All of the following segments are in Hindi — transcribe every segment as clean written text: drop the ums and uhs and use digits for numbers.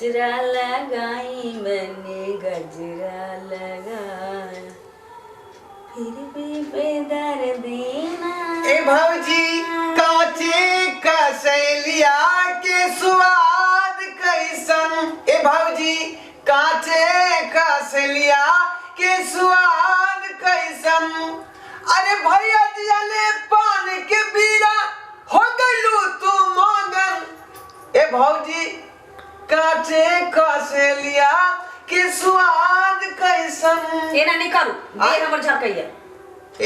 गजरा लगाई मैंने गजरा लगाया फिर भी बेदर्दी ना। ए भौजी काचे कसैलिया के स्वाद कैसन। ए भौजी काचे कसैलिया के स्वाद कैसन। अरे भैया दिया ले पान के बीरा हो गइलू तू मगन। ए भौजी काचे कसैलिया के स्वाद कैसन। एना नहीं करू दे हमर झरकैया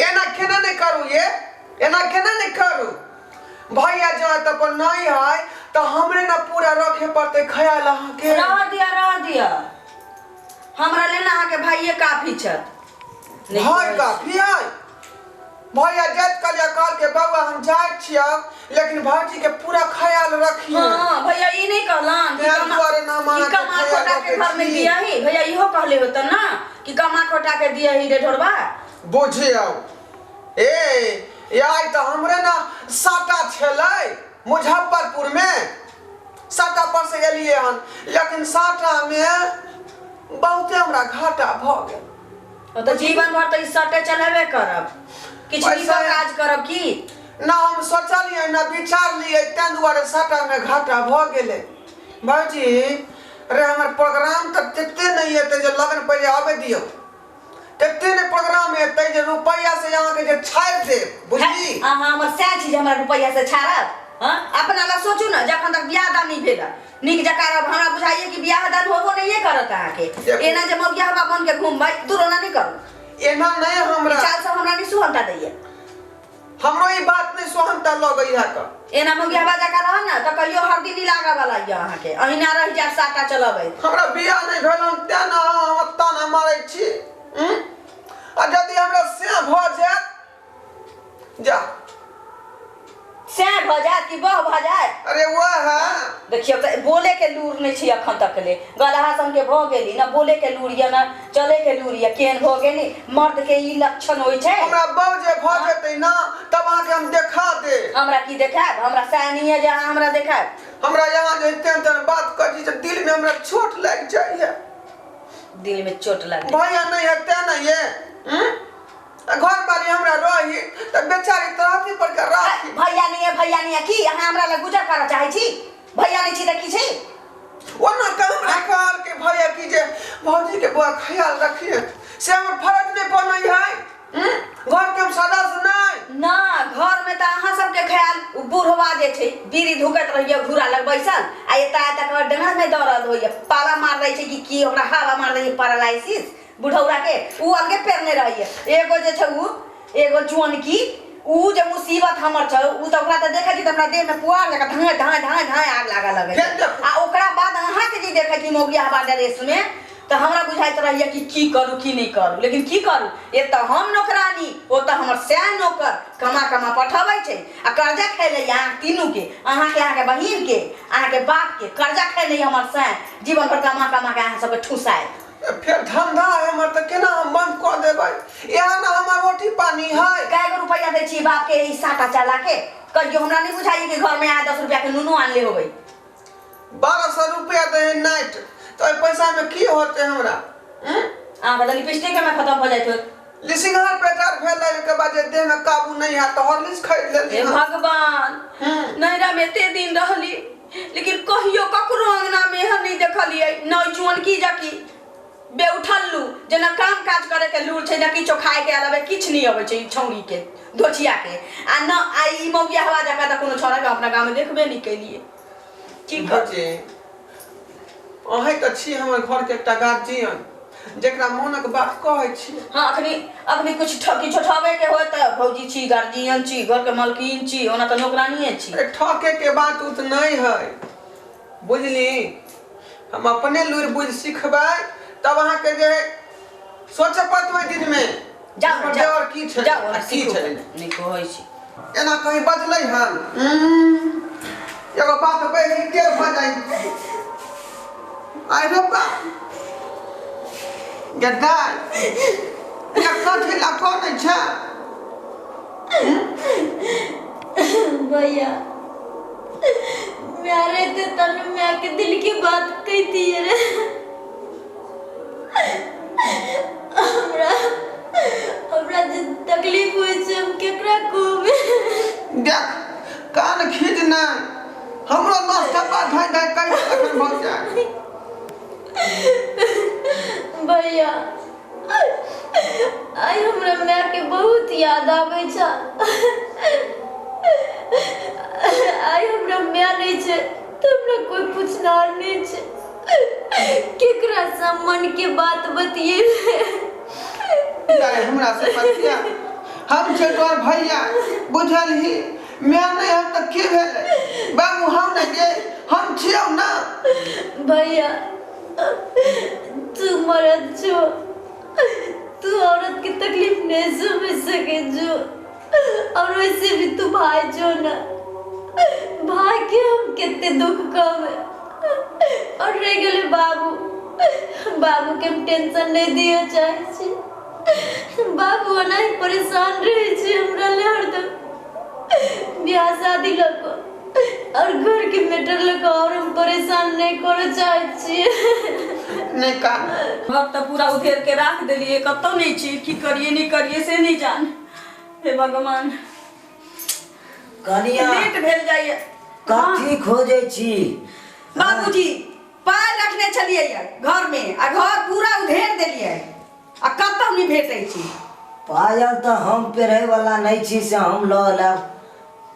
एना केना नहीं करू ये एना केना नहीं करू। भैया जहाँ तक नहीं है तो हमरे ना पूरा रखे पड़ते ख्याल अहाँ के। रह दिया हमरा लेना अहाँ के भाइये काफी छत भाई काफी है। भैया जत कलिया काल के बाबा हम जाय छिया लेकिन भौजी के पूरा ख्याल रखिए। हां भैया ई नहीं कहलन कि कमा खोटा के घर में दिया ही। भैया इहो कहले होत ना कि कमा खोटा के दिया ही रे ढोरबा बुझियो। ए आई तो हमरे ना साटा छलै मुजफ्फरपुर में साटा पर से एलिए हन लेकिन साटा में बहुते हमरा घाटा भ गेल। तो जीवन भर तो ई सटे चलेबे करब किछ भी काज करब की ना हम सोचलिए ना विचार लिए तै दुआरे साटा में घाटा भ गेले। भौजी रे हमर प्रोग्राम तक तेते नहीं एते जे लगन पहले आबे दियो तेते ने प्रोग्राम एते जे रुपया से यहां के जे छाड़ दे बुझली। हां हमर सै चीज हमरा रुपया से छाड़ब। हां अपना ला सोचू ना जखन तक बियाह दान नहीं भेला निक जकार हमरा बुझाइए कि बियाह दान होबो नहीं करत अहाँ के। एना जे मौगिया हवा बन के घूमबै तुरना नहीं करू। एना नहीं हमरा चाल से हमरा नहीं सुहंता दैया हमरो ई बात नहीं सुहंता लगई है का। एना मौगिया हवा जकार रह ना त कहियो हरदी नहीं लागा वाला या अहाँ के अहिना रह जा साटा चलबै। हमरा बियाह नहीं भेलन त ना हम ताना मारै छी। आ यदि हमरा से भ जात जा से भ जात कि बह भ जाए। अरे वो है देखियो त बोले के लूर नहीं छी अखन तक ले गलहा सन के भ गेली ना बोले के लूर या ना चले के लूर या केन भ गेली। मर्द के ई लक्षण होय छै। हमरा बौजे भ जेतै ना तब आके हम देखा दे। हमरा की देखाब हमरा सानिए जे हमरा देखाब। हमरा यहां जे तेन बात करी जे दिल में हमरा चोट लग जाइए। दिल में चोट लगे भैया नहीं है ते नहीं है घर वाली हमरा रही त बेचारी तरफी पर के राखी। भैया नहीं है की अहाँ हमरा ल गुजर कर चाहे छी। भैया नहीं छी त की छी ओना त हमरा कहल के भैया की जे भौजी के बुआ ख्याल रखिए से हमर फर्ज नहीं बनै है। घर के सदस्य नहीं ना घर में त अहाँ सब के ख्याल बूढ़वा जे छै बीड़ी धुकत रहिए घुरा लग बैसल आ एता तक डंगा में दर्द होइए पाला मार दै छै कि ओकरा हवा मार दै पैरालाइसिस बुढ़ौरा के उ अलगे पेरने रहिए। एगो जे छै उ एगो जुअन की उ जे मुसीबत हमर छ उ त ओकरा त देखै छी त हमरा देह में पुआर लगा धाय आग लागा लगे आ ओकरा बाद अहाँ के जे देखै छी मोगिया हवा ड्रेस में तो हमरा बुझाइत रहिए कि की करू की नहीं करू लेकिन की करू ए त हम नौकरानी ओ त हमर सैन नौकर कमा पठाबै छै आ कर्जा खैले यहाँ तीनू के अहाँ के बहिन के अहाँ के बाप के कर्जा खैले हमर सैन जीवन भर कमा के अहाँ सब के ठुसाए। फिर धंधा है हमर त केना हम बंद कर देबै। यहाँ ना हमर रोटी पानी है कै गो रुपया दै छी बाप के ई साटा चला के कहियो हमरा नहीं बुझाइए कि घर में आ 10 रुपया के नूनू आन ले होबै। 1200 रुपया दे नाइट तो पैसा में की होते हमरा। आ बदली लिपस्टिक में खत्म हो जाए लिसिंगर पेटर भेलै के बाद देह में काबू नहीं है तो हॉर्लिक्स खरीद लेली। हे भगवान नैरा में ते दिन रहली लेकिन कहियो ककरो अंगना में हम नहीं देखलिए न जुअन की जकी बे उठललू जना काम काज करे के लूर छै न किछो खाए के अलावे किछ नहीं आबै छै छौरी के दोछिया के आ न आई मौगिया हवा जका त कोनो छोरा के अपना गांव में देखबे नहीं केलिए। की बच्चे अहे त छी हमर घर के एकटा गार्जियन जेकरा मोनक बात कहै छी। हां अखनी कुछ किछो ठगे के होय त भौजी छी गार्जियन छी घर के मालकिन छी ओना त नौकरानीए छी। ठके के बात उत नहीं है बुझली। हम अपने लूर बुझ सिखबै तब अहाँ के जे सोचे पड़तै दिन में जाओ और की छै जाओ की छै नहीं कहै छी एना कहीं बजलै हन एगो बात बेसी के भ जाई आई रे बा गद्दा या कथि ला कोन छै भैया प्यारे थे तन मैं के दिल की बात कहती है रे हमरा हमरा जो तकलीफ हुई से हम केकरा कहबे देख कान खींच ना हमरो नाश्ता बात है दे कहीं अखन भग जाए भैया आई हमरा माँ के बहुत याद आवे छा आई हमरा माँ नहीं छे तो हमरा कोई पूछनार नहीं छे केकरा से मन के बात बतिए यार हमरा से बतिया हम छे तोर भैया बुझल ही मैं नहीं हम त के भेले बाबू हम न गे हम छियौ ना भैया तू मरद जो तू औरत की तकलीफ नहीं समझ सके जो और वैसे भी तू भाई जो ना भाई के हम कितने दुख कम है और रह गए बाबू के हम टेंशन नहीं दिया चाहे बाबू नहीं परेशान रहे छे हमरा ले हरदम ब्याह शादी लको और घर के मैटर लको और हम परेशान नहीं करे चाहे छी नहीं का घर तो पूरा उधेर के रख दिलिए कतो नहीं छी की करिए नहीं करिए से नहीं जान हे भगवान कनिया लेट भेल जाइए कथी खोजे छी बाबूजी पाय रखने चलिए घर में आ घर पूरा उधेर दिलिए आ कतो नहीं भेटै छी पायल तो हम पेरे वाला नहीं छी से हम ल लब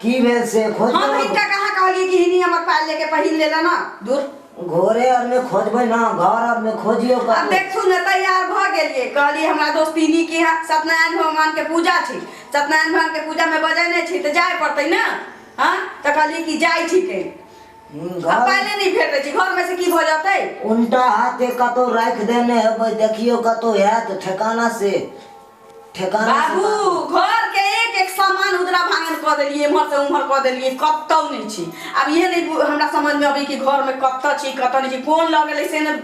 की भेल से खोज हम इनका कहाँ कहलिए कि हिनी हमर पाय लेके पहिन लेला ना दूर घोरे और में खोजबै ना घर और में खोजियो अब कर देखू न तैयार भ गेलिए कहलिए हमरा दोस्तिनी के यहाँ सत्यनारायण भगवान के पूजा छी सत्यनारायण भगवान के पूजा में बजेने छी तो जाय पड़तै ना हां तो कहलिए कि जाय छी के अब पहले नहीं भेटे छी घर में से की भ जातै उल्टा हाथे कतो रख देने है देखियो कतो है तो ठिकाना से बाबू घर के एक एक सामान उधरा भांगन क देलिए इमहर से उमहर क देलिए कतौ नहीं छी अब ये नहीं हमरा समझ में अभी कि घर में कत छी कत नहीं छी कोन ल गेलै से न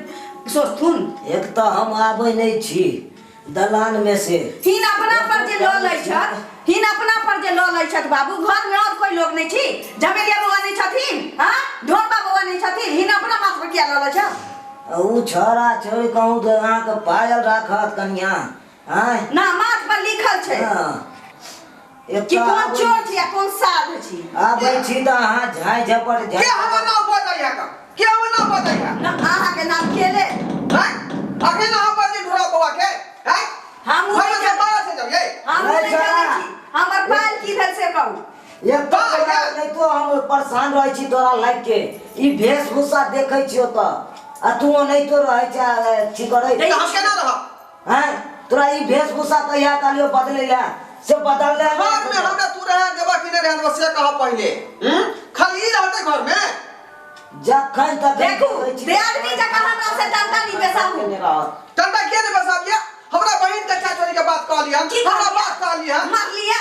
सोचथुन एक तो हम आबै नहीं छी दलान में से हिन अपना पर जे ल लै छत हिन अपना पर जे ल लै छत बाबू घर में और कोई लोग नहीं छी झमेलिया बउआ नहीं छथिन हां ढोलबा बउआ नहीं छथिन हिन अपना माथ पर किया ल लै छ ऊ छोरा छोरी कहूं तो अहाँ के पायल राखत कनिया हां ना माथ पर लिखल छै एक कि कौन चोर छी आ कौन साध छी आबै छी त अहाँ झाय झपट के हम ना बताया का के हम ना बताया ना अहाँ के नाम केले हैं अखन ना बजे ढोरा बउआ के हैं हम भाई के बाहर से जाओ ये हम नहीं जानै छी हमर पाल की भेल से कहू एक तो नहीं तो हम परेशान रह छी तोरा लाग के ई वेशभूषा देखै छियो त आ तू नहीं तो रह छी करे तो हम केना रह हैं तोरा ई वेशभूषा कहिया कालियो बदले या से बदल ले घर में हमरा तू रह देबा कि नहीं रहन से कहा पहले खाली ही रहते घर में जखन तक देखू दे आदमी जका हमरा से डंडा नहीं बेसाहू टंडा के ने बसा दिया हमरा बहन के चाचोरी के बात कह लिया हमरा बात कह लिया मार लिया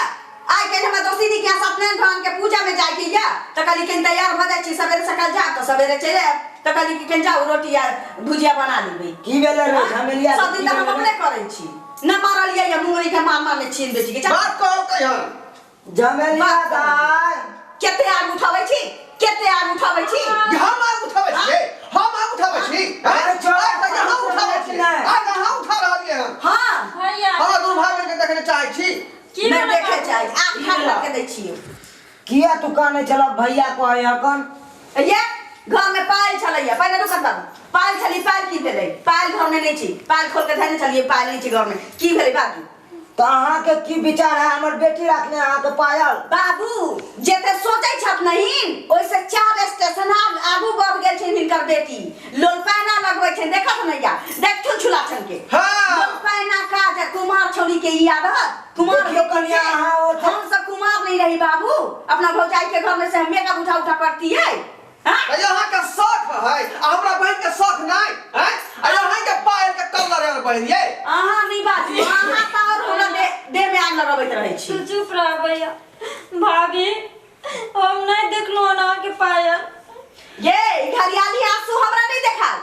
आइ के हमरा दोस्ती दी के सत्यनारायण भगवान के पूजा में जाय के या त कहली के तैयार भ जाय छी सवेरे सकाल जा त सवेरे चले त कहली कि जाओ रोटी या भुजिया बना लेबै की भेले रे झमेलिया सब दिन त हम अपने करै छी न मारलिए या मुंगरी के मार मारने छीन बेटी के बात कहो कहिया झमेलिया दाई केते आग उठाबै छी केते आग उठाबै छी हम आग उठाबै छी हम आग उठाबै छी अरे छोड़ा हम उठाबै छी आग हम उठा रहलिए हम हां भैया हमरा दुनु भाई के देखने चाहै छी की नहीं देखे चाहे आग ठाक के दै छी किया तू काने चला भैया को है अकन ये घर में पायल चलैया पहले रुकत बाबू पायल चली पायल की भेलै पायल घर में नहीं छी पायल खोल के धने चलिए पायल नहीं छी घर में की भेलै बाबू तो अहाँ के की विचार है हमर बेटी रखने अहाँ के पायल बाबू जेते सोचै छत नहीं ओइसे 4 स्टेशन आगू बढ़ गेल छै हिनकर बेटी लोलपाना लगबै छै देखत नहीं या देखथुन छुला छन के हां लोलपाना काज कुमार छोड़ी के ई आदत कुमार देखियो कन्या अहाँ हम सब कुमार नहीं रही बाबू अपना भौजाई के घर में से हम मेकअप उठा उठा करती है हां यहाँ का शौक है हमरा बहन के शौक नहीं है यहाँ के पायल के कलर है बहन ये अहाँ नहीं बात अहाँ त और हमरा दे में आग लगाबैत रहै छी तू चुप रह भैया भाभी हम नहीं देखलो ना के पायल ये घरियाली आंसू हमरा नहीं देखाल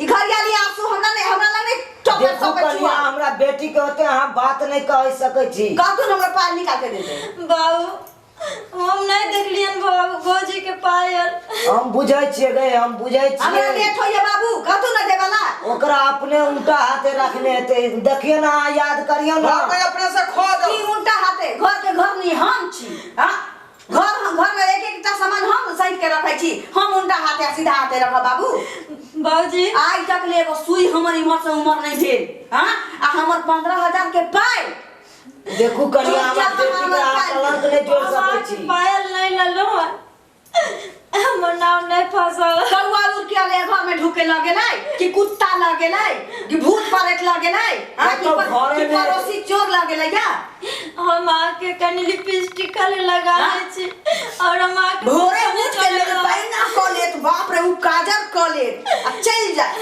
ई घरियाली आंसू हमरा लग नहीं चौपट देखो चौपट कन्या छुआ हमरा बेटी के होते अहाँ बात नहीं कह सकै छी कहतुन हमरा पाल निकाल के दे दे बाबू हम नहीं देखलियन भौजी के पायल। हम बुझै छियै गे, हम बुझै हमरा छियै। लेट होइए बाबू, कतौ न देवाला। ओकरा अपने उल्टा हाथे रखने हेतै। देखियो ना, याद करियो ना। घर में अपने से खो दो। की उल्टा हाथे घर के घर नहीं हम छी। हां घर में एक एकटा सामान हम सहित के रखै छी। हम उल्टा हाथे सीधा हाथे रख बाबू। बाबूजी आज तक ले एगो सुई हमर इमर से उमर नहीं भेल। हां आ हमर 15,000 के पाई देखू कनिया, हमर बेटी के आप कलंक नहीं जोड़ सकै छी। पायल नहीं ललो हमर नाम नहीं फंसल। कौआ उड़ के आले घर में ढुके लगे नहीं कि कुत्ता लगे नहीं कि भूत प्रेत लगे नहीं। हां कि पड़ोसी चोर लगे ले क्या? हम आके कनी लिपस्टिक खाली लगा ले छी और हम आके भोरे उठ के ले पैना क लेत, बाप रे उ काजर क लेत आ चल जाए।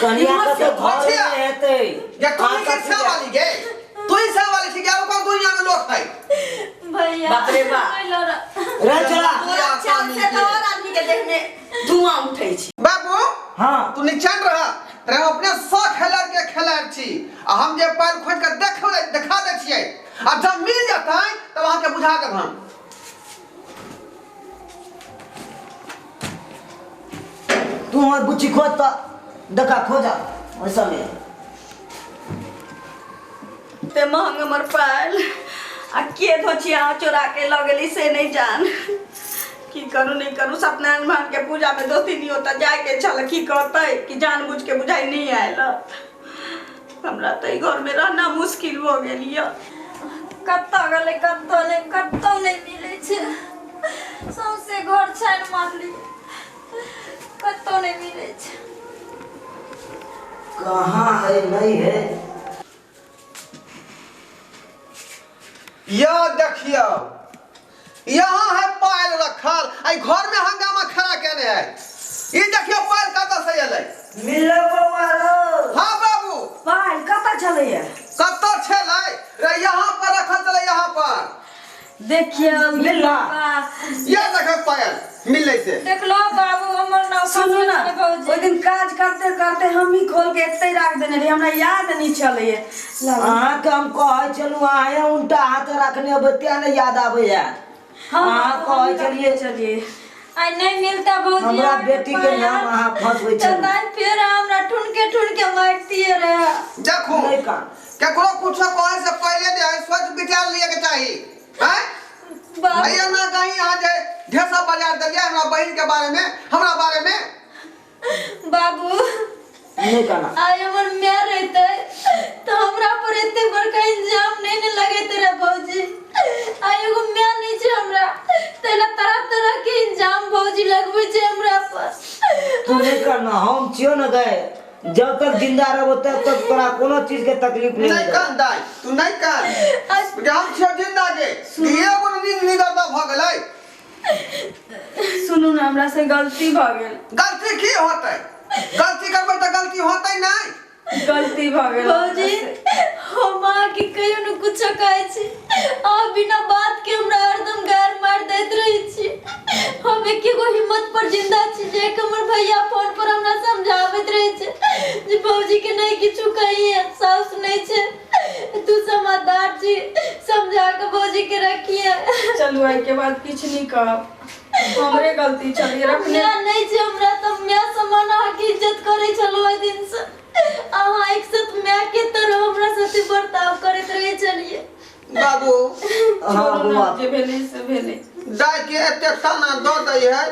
कनिया के तो घर में हेतै। ये तू ही से वाली गे, तू ही से वाली छी क्या? कौन दुनिया में लोग है? भैया बाप रे बा। रे चला। चल से तो और आदमी के देखने धुआं उठै छी। बाबू हां तू निचन रह रे, अपने शौक खेलर के खेलर छी। आ हम जे पैर खोज के देखा दे छियै, अब जब मिल जाता है तब वहां के बुझा देब हम। तू हमर बुच्ची खोज त देखा खोजा वैसा में। ते महंग हमर पायल आ के धोचिया चोरा के लगली से नहीं जान। की करू नहीं करू, सत्यनारायण भगवान के पूजा में 2-3 दिन होता जाए के छल की कहते कि जानबूझ के बुझाई नहीं आयल। हमरा तो ई घर में रहना मुश्किल हो गेलिय। कत्ता गले कत्ता नहीं मिले छे। सौंसे घर छान मारली, कत्ता नहीं मिले छे। कहाँ है? नहीं है। यह देखियो, यहाँ है पायल रखल। आई घर में हंगामा खड़ा केने है। ये देखियो पायल कतऽ से एलै? मिलो बाबू। हाँ बाबू, पायल कतऽ चले है? कतऽ छलै रे? यहाँ पर रखल चले, यहाँ पर देखिए मिला। ये देखो पायल मिलै से। देख लो बाबू, हमर नाम सुनो ना, ओइ दिन काज करते करते हम ही खोल के एते रख देने रही, हमरा याद नहीं चले। अहाँ के हम कहै चलू, अहाँ उल्टा हाथ रखने अब त्या नहीं याद आबै है। अहाँ कहै चलिए चलिए आई नहीं मिलता भौजी। हमरा बेटी के नाम अहाँ फंसबै छी। तनान फिर हमरा ठुनके मारतिए रे। देखो नहीं का केकरो कुछो कहै से पहले जे है सोच विचार लिए के चाही। हैं बाबू भैया ना कहीं आज ढेसा बाजार देलिए हमरा बहन के बारे में, हमरा बारे में। बाबू नहीं करना। आई हमर म्या रहते तो हमरा पर एते बड़का इंजाम नहीं न लगेते रे भौजी। आई एगो म्या नहीं छे हमरा, तेला तरह के इंजाम भौजी लगबै छे हमरा पर। तू नहीं करना, हम छियो न गए। जब तक जिंदा रहबो तब तक तोरा कोनो चीज के तकलीफ नहीं नहीं होगा। कान दाई, तू नहीं कान। हम छियो जिंदा के, ये कोनो नींद निगरता भ गेलै। सुनू ना, हमरा से गलती भ गेल। गलती की होतै? गलती करबै त गलती होतै नहीं? गलती भ गेल भौजी हम आके कहियो न कुछ कहै छी, आ बिना बात के हमरा हरदम गार मार दैत रही छी। हम एकेगो हिम्मत पर जिंदा छी जे हमर भैया फोन पर हमरा समझावत रहे छे जे भौजी के नहीं किछु कहिए, साउस नहीं छे, तू समझदार छी, समझा के भौजी के रखिए। चलू आई के बाद किछ नहीं कहब, हमरे गलती चली रखने। म्या नहीं छे हमरा, तो म्या समान आके इज्जत करे चलो ओइ दिन से। अहाँ एक साथ म्या के तरह हमरा साथे बर्ताव करत रहे चलिए। बाबू छोड़ू ना, जे भेले से भेले। दाई के एते ताना द दै है,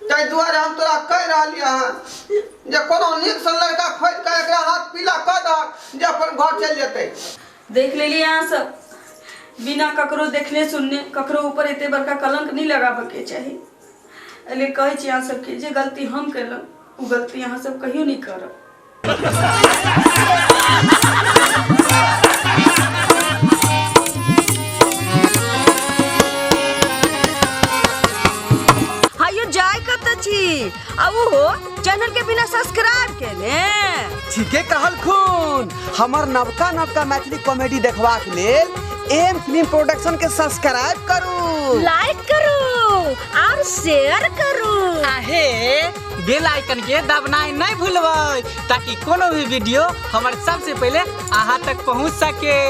तै दुआरे हम तोरा कह रहलिए हन जे कोनो नीक सन लड़का खोज के एकरा हाथ पीला क द जे अपन घर चल जेतै। देख लेलिए यहाँ सब, बिना ककरो देखले सुनने ककरो ऊपर एते बड़का कलंक नहीं लगाबे के चाही। एले कहै छी यहाँ सबके जे गलती हम केलहुँ उ गलती यहाँ सब कहियो नहीं करब। हायो जाय कत छी? अब हो चैनल के बिना सब्सक्राइब केने। ठीके कहल खून। हमर नवका मैथिली कॉमेडी देखबाक लेल एम फिल्म प्रोडक्शन के सब्सक्राइब करू, लाइक करू और शेयर करू। आहे बेल आइकन के दबनाई नहीं भूलबै ताकि कोनो भी वीडियो हमारे सबसे पहले अहाँ तक पहुंच सके।